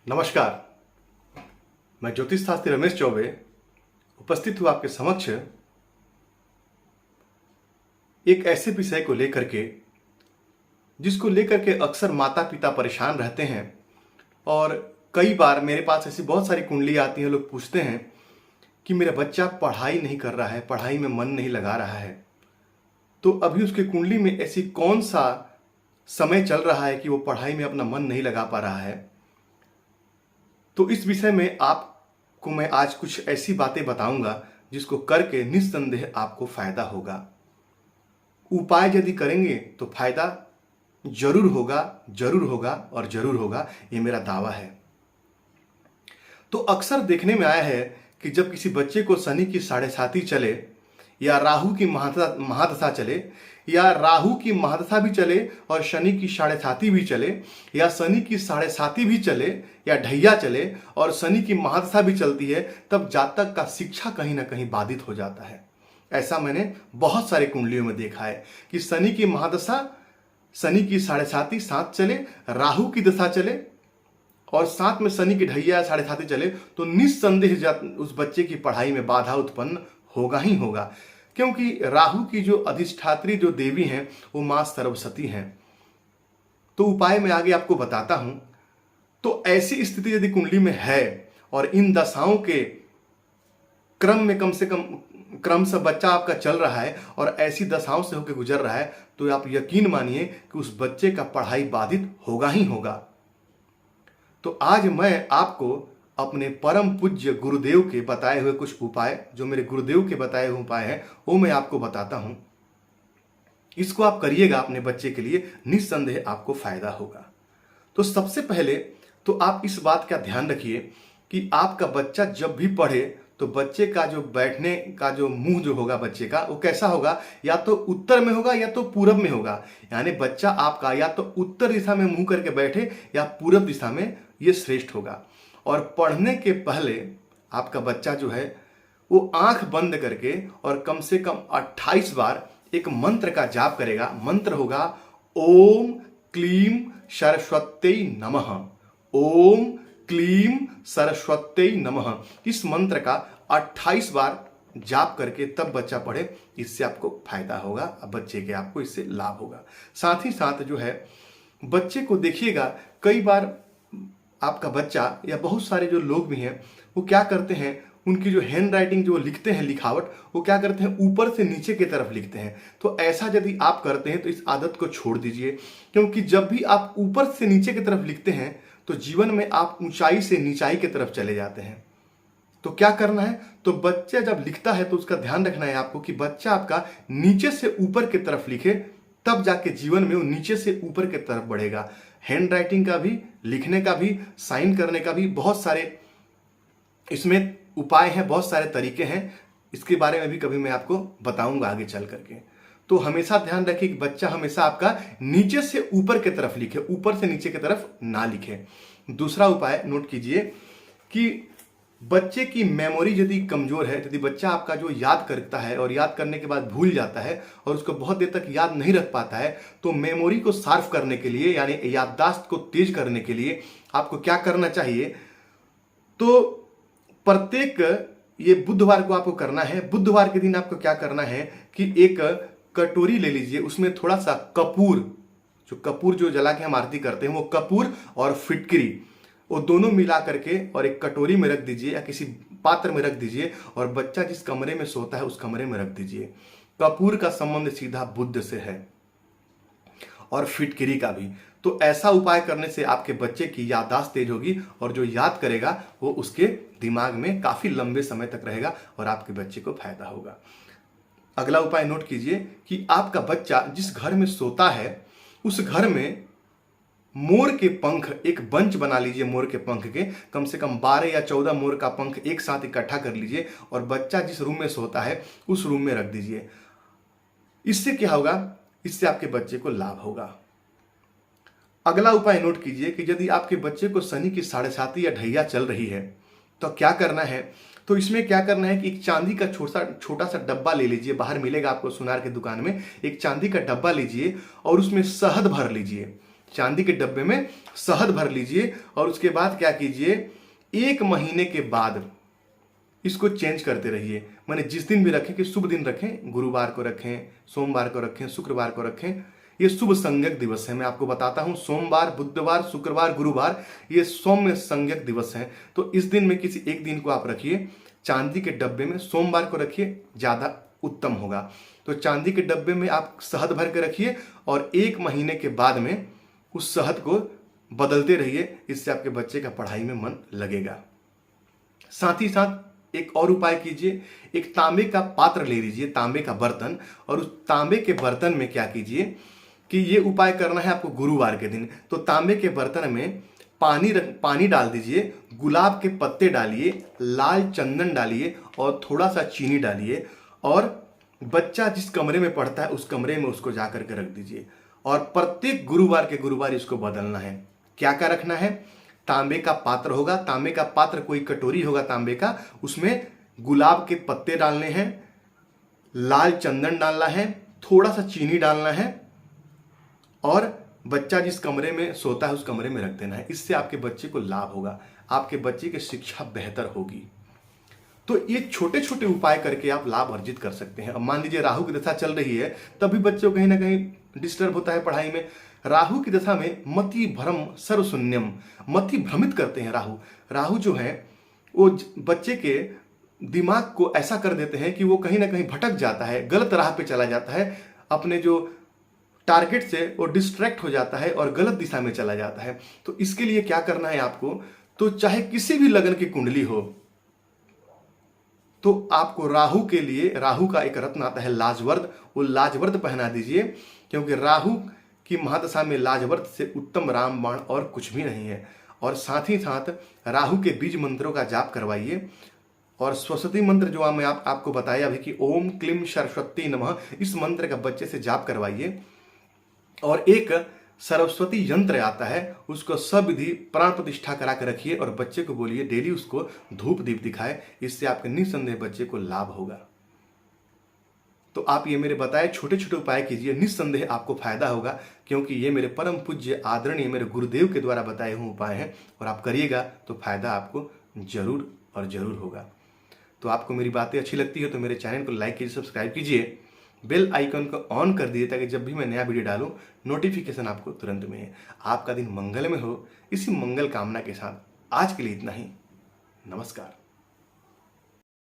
नमस्कार। मैं ज्योतिष शास्त्री रमेश चौबे उपस्थित हूँ आपके समक्ष एक ऐसे विषय को लेकर के जिसको लेकर के अक्सर माता पिता परेशान रहते हैं। और कई बार मेरे पास ऐसी बहुत सारी कुंडली आती हैं, लोग पूछते हैं कि मेरा बच्चा पढ़ाई नहीं कर रहा है, पढ़ाई में मन नहीं लगा रहा है। तो अभी उसके कुंडली में ऐसी कौन सा समय चल रहा है कि वो पढ़ाई में अपना मन नहीं लगा पा रहा है। तो इस विषय में आपको मैं आज कुछ ऐसी बातें बताऊंगा जिसको करके निस्संदेह आपको फायदा होगा। उपाय यदि करेंगे तो फायदा जरूर होगा, जरूर होगा और जरूर होगा, ये मेरा दावा है। तो अक्सर देखने में आया है कि जब किसी बच्चे को शनि की 7.5 चले या राहु की महादशा चले या राहु की महादशा भी चले और शनि की 7.5 भी चले या शनि की 7.5 भी चले या ढैया चले और शनि की महादशा भी चलती है, तब जातक का शिक्षा कहीं ना कहीं बाधित हो जाता है। ऐसा मैंने बहुत सारे कुंडलियों में देखा है कि शनि की महादशा, शनि की 7.5 साथ चले, राहु की दशा चले और साथ में शनि की ढैया 7.5 चले, तो निस्संदेह उस बच्चे की पढ़ाई में बाधा उत्पन्न होगा ही होगा। क्योंकि राहु की जो अधिष्ठात्री जो देवी हैं वो मां सरस्वती हैं। तो उपाय मैं आगे आपको बताता हूं। तो ऐसी स्थिति यदि कुंडली में है और इन दशाओं के क्रम में कम से कम क्रम से बच्चा आपका चल रहा है और ऐसी दशाओं से होकर गुजर रहा है, तो आप यकीन मानिए कि उस बच्चे का पढ़ाई बाधित होगा ही होगा। तो आज मैं आपको अपने परम पूज्य गुरुदेव के बताए हुए कुछ उपाय, जो मेरे गुरुदेव के बताए हुए उपाय हैं, वो मैं आपको बताता हूं। इसको आप करिएगा अपने बच्चे के लिए, निस्संदेह आपको फायदा होगा। तो सबसे पहले तो आप इस बात का ध्यान रखिए कि आपका बच्चा जब भी पढ़े तो बच्चे का जो बैठने का जो मुंह जो होगा बच्चे का, वो कैसा होगा, या तो उत्तर में होगा या तो पूरब में होगा। यानी बच्चा आपका या तो उत्तर दिशा में मुंह करके बैठे या पूरब दिशा में, ये श्रेष्ठ होगा। और पढ़ने के पहले आपका बच्चा जो है वो आंख बंद करके और कम से कम 28 बार एक मंत्र का जाप करेगा। मंत्र होगा ओम क्लीम सरस्वत्यै नमः, ओम क्लीम सरस्वत्यै नमः। इस मंत्र का 28 बार जाप करके तब बच्चा पढ़े, इससे आपको फायदा होगा, बच्चे के आपको इससे लाभ होगा। साथ ही साथ जो है बच्चे को देखिएगा, कई बार आपका बच्चा या बहुत सारे जो लोग भी हैं वो क्या करते हैं, उनकी जो हैंड राइटिंग जो लिखते हैं, लिखावट, वो क्या करते हैं ऊपर से नीचे की तरफ लिखते हैं। तो ऐसा यदि आप करते हैं तो इस आदत को छोड़ दीजिए। क्योंकि जब भी आप ऊपर से नीचे की तरफ लिखते हैं तो जीवन में आप ऊंचाई से नीचाई की तरफ चले जाते हैं। तो क्या करना है, तो बच्चा जब लिखता है तो उसका ध्यान रखना है आपको कि बच्चा आपका नीचे से ऊपर की तरफ लिखे, तब जाके जीवन में वो नीचे से ऊपर की तरफ बढ़ेगा। हैंड राइटिंग का भी, लिखने का भी, साइन करने का भी बहुत सारे इसमें उपाय हैं, बहुत सारे तरीके हैं। इसके बारे में भी कभी मैं आपको बताऊंगा आगे चल करके। तो हमेशा ध्यान रखिए कि बच्चा हमेशा आपका नीचे से ऊपर की तरफ लिखे, ऊपर से नीचे की तरफ ना लिखे। दूसरा उपाय नोट कीजिए कि बच्चे की मेमोरी यदि कमजोर है, यदि बच्चा आपका जो याद करता है और याद करने के बाद भूल जाता है और उसको बहुत देर तक याद नहीं रख पाता है, तो मेमोरी को शार्प करने के लिए, यानी याददाश्त को तेज करने के लिए आपको क्या करना चाहिए, तो प्रत्येक ये बुधवार को आपको करना है। बुधवार के दिन आपको क्या करना है कि एक कटोरी ले लीजिए, उसमें थोड़ा सा कपूर, जो कपूर जो जला के हम आरती करते हैं, वो कपूर और फिटकरी, वो दोनों मिला करके और एक कटोरी में रख दीजिए या किसी पात्र में रख दीजिए और बच्चा जिस कमरे में सोता है उस कमरे में रख दीजिए। कपूर का संबंध सीधा बुध से है और फिटकरी का भी। तो ऐसा उपाय करने से आपके बच्चे की याददाश्त तेज होगी और जो याद करेगा वो उसके दिमाग में काफी लंबे समय तक रहेगा और आपके बच्चे को फायदा होगा। अगला उपाय नोट कीजिए कि आपका बच्चा जिस घर में सोता है उस घर में मोर के पंख, एक बंच बना लीजिए मोर के पंख के, कम से कम 12 या 14 मोर का पंख एक साथ इकट्ठा कर लीजिए और बच्चा जिस रूम में सोता है उस रूम में रख दीजिए। इससे क्या होगा, इससे आपके बच्चे को लाभ होगा। अगला उपाय नोट कीजिए कि यदि आपके बच्चे को शनि की 7.5 या ढैया चल रही है तो क्या करना है, तो इसमें क्या करना है कि एक चांदी का छोटा सा डब्बा ले लीजिए, बाहर मिलेगा आपको सुनार की दुकान में। एक चांदी का डब्बा लीजिए और उसमें शहद भर लीजिए। चांदी के डब्बे में शहद भर लीजिए और उसके बाद क्या कीजिए, 1 महीने के बाद इसको चेंज करते रहिए। माने जिस दिन भी रखें कि शुभ दिन रखें, गुरुवार को रखें, सोमवार को रखें, शुक्रवार को रखें। ये शुभ संज्ञक दिवस है, मैं आपको बताता हूं। सोमवार, बुधवार, शुक्रवार, गुरुवार ये सौम्य संज्ञक दिवस है। तो इस दिन में किसी एक दिन को आप रखिए, चांदी के डब्बे में। सोमवार को रखिए, ज़्यादा उत्तम होगा। तो चांदी के डब्बे में आप शहद भर के रखिए और 1 महीने के बाद में उस शहद को बदलते रहिए। इससे आपके बच्चे का पढ़ाई में मन लगेगा। साथ ही साथ एक और उपाय कीजिए, एक तांबे का पात्र ले लीजिए, तांबे का बर्तन, और उस तांबे के बर्तन में क्या कीजिए कि ये उपाय करना है आपको गुरुवार के दिन। तो तांबे के बर्तन में पानी डाल दीजिए, गुलाब के पत्ते डालिए, लाल चंदन डालिए और थोड़ा सा चीनी डालिए, और बच्चा जिस कमरे में पढ़ता है उस कमरे में उसको जा करके रख दीजिए। और प्रत्येक गुरुवार के गुरुवार इसको बदलना है। क्या क्या रखना है? तांबे का पात्र होगा, तांबे का पात्र कोई कटोरी होगा तांबे का, उसमें गुलाब के पत्ते डालने हैं, लाल चंदन डालना है, थोड़ा सा चीनी डालना है, और बच्चा जिस कमरे में सोता है उस कमरे में रख देना है। इससे आपके बच्चे को लाभ होगा, आपके बच्चे की शिक्षा बेहतर होगी। तो ये छोटे छोटे उपाय करके आप लाभ अर्जित कर सकते हैं। अब मान लीजिए राहु की दशा चल रही है, तभी बच्चों कहीं ना कहीं डिस्टर्ब होता है पढ़ाई में। राहु की दशा में मति भ्रम सर्वशून्यम, मति भ्रमित करते हैं राहु जो है वो बच्चे के दिमाग को ऐसा कर देते हैं कि वो कहीं ना कहीं भटक जाता है, गलत राह पे चला जाता है, अपने जो टारगेट से वो डिस्ट्रैक्ट हो जाता है और गलत दिशा में चला जाता है। तो इसके लिए क्या करना है आपको, तो चाहे किसी भी लगन की कुंडली हो, तो आपको राहु के लिए, राहु का एक रत्न आता है लाजवर्द, वो लाजवर्द पहना दीजिए, क्योंकि राहु की महादशा में लाजवर्द से उत्तम रामबाण और कुछ भी नहीं है। और साथ ही साथ राहु के बीज मंत्रों का जाप करवाइए, और सरस्वती मंत्र जो मैं आपको बताया अभी कि ओम क्लीम सरस्वती नमः, इस मंत्र का बच्चे से जाप करवाइए। और एक सरस्वती यंत्र आता है, उसको सविधि प्राण प्रतिष्ठा करा कर रखिए और बच्चे को बोलिए डेली उसको धूप दीप दिखाए। इससे आपके निस्संदेह बच्चे को लाभ होगा। तो आप ये मेरे बताए छोटे छोटे उपाय कीजिए, निस्संदेह आपको फायदा होगा, क्योंकि ये मेरे परम पूज्य आदरणीय मेरे गुरुदेव के द्वारा बताए हुए उपाय हैं, और आप करिएगा तो फायदा आपको जरूर और जरूर होगा। तो आपको मेरी बातें अच्छी लगती है तो मेरे चैनल को लाइक कीजिए, सब्सक्राइब कीजिए, बेल आइकन को ऑन कर दीजिए, ताकि जब भी मैं नया वीडियो डालूं नोटिफिकेशन आपको तुरंत मिले। आपका दिन मंगल में हो, इसी मंगल कामना के साथ आज के लिए इतना ही। नमस्कार।